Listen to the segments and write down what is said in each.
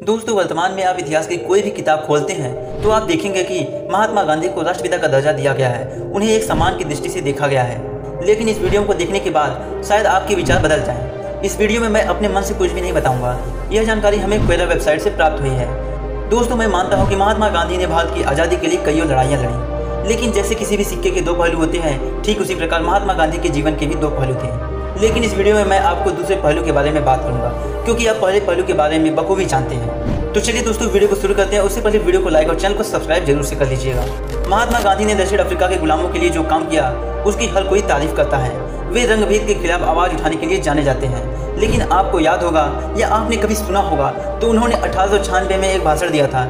दोस्तों, वर्तमान में आप इतिहास की कोई भी किताब खोलते हैं तो आप देखेंगे कि महात्मा गांधी को राष्ट्रपिता का दर्जा दिया गया है, उन्हें एक सम्मान की दृष्टि से देखा गया है। लेकिन इस वीडियो को देखने के बाद शायद आपके विचार बदल जाएं। इस वीडियो में मैं अपने मन से कुछ भी नहीं बताऊंगा। यह जानकारी हमें कोयला वेबसाइट से प्राप्त हुई है। दोस्तों, मैं मानता हूँ कि महात्मा गांधी ने भारत की आज़ादी के लिए कई लड़ाइयाँ लड़ी, लेकिन जैसे किसी भी सिक्के के दो पहलू होते हैं, ठीक उसी प्रकार महात्मा गांधी के जीवन के भी दो पहलू थे। लेकिन इस वीडियो में मैं आपको दूसरे पहलू के बारे में बात करूंगा, क्योंकि आप पहले पहलू के बारे में बखूबी जानते हैं। तो चलिए दोस्तों, वीडियो को शुरू करते हैं। उससे पहले वीडियो को लाइक और चैनल को सब्सक्राइब जरूर से कर लीजिएगा। महात्मा गांधी ने दक्षिण अफ्रीका के गुलामों के लिए जो काम किया उसकी हर कोई तारीफ करता है। वे रंगभेद के खिलाफ आवाज़ उठाने के लिए जाने जाते हैं। लेकिन आपको याद होगा या आपने कभी सुना होगा तो उन्होंने 1896 में एक भाषण दिया था,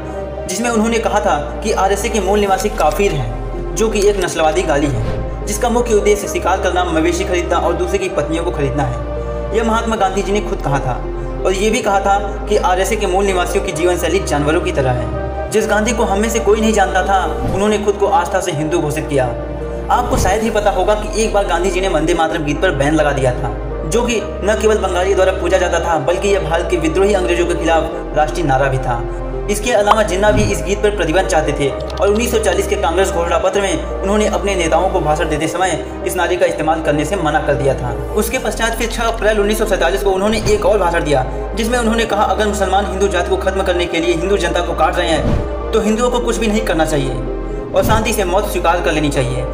जिसमें उन्होंने कहा था कि आरएसए के मूल निवासी काफिर हैं, जो कि एक नस्लवादी गाली है, जिसका मुख्य उद्देश्य शिकार करना, मवेशी खरीदना और दूसरे की पत्नियों को खरीदना है। यह महात्मा गांधी जी ने खुद कहा था। और ये भी कहा था कि आरएसए के मूल निवासियों की जीवन शैली जानवरों की तरह है। जिस गांधी को हम में से कोई नहीं जानता था, उन्होंने खुद को आस्था से हिंदू घोषित किया। आपको शायद ही पता होगा कि एक बार गांधी जी ने वंदे मातरम गीत पर बैन लगा दिया था, जो कि न केवल बंगाली द्वारा पूजा जाता था, बल्कि यह भारत के विद्रोही अंग्रेजों के खिलाफ राष्ट्रीय नारा भी था। इसके अलावा जिन्ना भी इस गीत पर प्रतिबंध चाहते थे और 1940 के कांग्रेस घोषणा पत्र में उन्होंने अपने नेताओं को भाषण देते समय इस नारे का इस्तेमाल करने से मना कर दिया था। उसके पश्चात फिर 6 अप्रैल 1947 को उन्होंने एक और भाषण दिया, जिसमें उन्होंने कहा, अगर मुसलमान हिंदू जाति को खत्म करने के लिए हिंदू जनता को काट रहे हैं तो हिंदुओं को कुछ भी नहीं करना चाहिए और शांति से मौत स्वीकार कर लेनी चाहिए।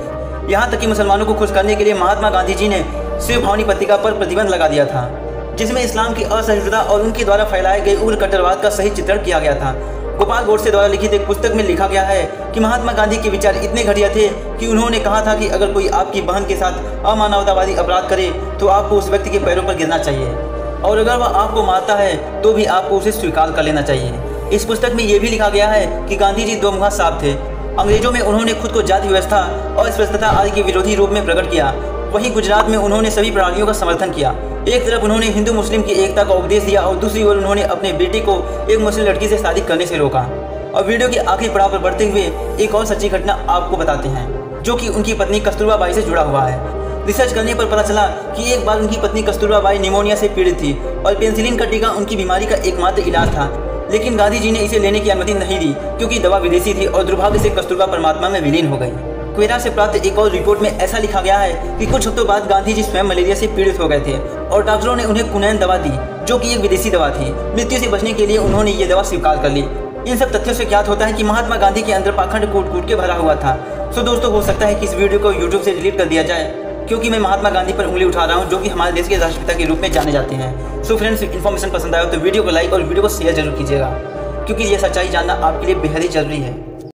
यहाँ तक कि मुसलमानों को खुश करने के लिए महात्मा गांधी जी ने शिव भावनी पत्रिका पर प्रतिबंध लगा दिया था, जिसमें इस्लाम की असहिष्णुता और उनके द्वारा फैलाए गए उग्र कट्टरवाद का सही चित्रण किया गया था। गोपाल गोडसे द्वारा लिखित एक पुस्तक में लिखा गया है कि महात्मा गांधी के विचार इतने घटिया थे कि उन्होंने कहा था कि अगर कोई आपकी बहन के साथ अमानवतावादी अपराध करे तो आपको उस व्यक्ति के पैरों पर गिरना चाहिए, और अगर वह आपको मारता है तो भी आपको उसे स्वीकार कर लेना चाहिए। इस पुस्तक में यह भी लिखा गया है कि गांधी जी दोमुखा सांप थे। अंग्रेजों में उन्होंने खुद को जाति व्यवस्था और अस्पृश्यता आदि के विरोधी रूप में प्रकट किया। वहीं गुजरात में उन्होंने सभी प्रणालियों का समर्थन किया। एक तरफ उन्होंने हिंदू मुस्लिम की एकता का उपदेश दिया और दूसरी ओर उन्होंने अपने बेटे को एक मुस्लिम लड़की से शादी करने से रोका। और वीडियो के आखिरी पड़ाव पर बढ़ते हुए एक और सच्ची घटना आपको बताते हैं, जो कि उनकी पत्नी कस्तूरबा बाई से जुड़ा हुआ है। रिसर्च करने पर पता चला कि एक बार उनकी पत्नी कस्तूरबा बाई निमोनिया से पीड़ित थी और पेनिसिलिन का टीका उनकी बीमारी का एकमात्र इलाज था। लेकिन गांधी जी ने इसे लेने की अनुमति नहीं दी, क्योंकि दवा विदेशी थी और दुर्भाग्य से कस्तूरबा परमात्मा में विलीन हो गई। कोयला से प्राप्त एक और रिपोर्ट में ऐसा लिखा गया है कि कुछ हफ्तों बाद गांधी जी स्वयं मलेरिया से पीड़ित हो गए थे और डॉक्टरों ने उन्हें कुनैन दवा दी, जो कि एक विदेशी दवा थी। मृत्यु से बचने के लिए उन्होंने ये दवा स्वीकार कर ली। इन सब तथ्यों से ज्ञात होता है कि महात्मा गांधी के अंदर पाखंड कूट कूट के भरा हुआ था। सो दोस्तों, हो सकता है कि इस वीडियो को यूट्यूब से डिलीट कर दिया जाए, क्योंकि मैं महात्मा गांधी पर उंगली उठा रहा हूँ, जो कि हमारे देश के राष्ट्रपिता के रूप में जाने जाते हैं। सो फ्रेंड्स, इन्फॉर्मेशन पसंद आया तो वीडियो को लाइक और वीडियो को शेयर जरूर कीजिएगा, क्योंकि ये सच्चाई जानना आपके लिए बेहद ही जरूरी है।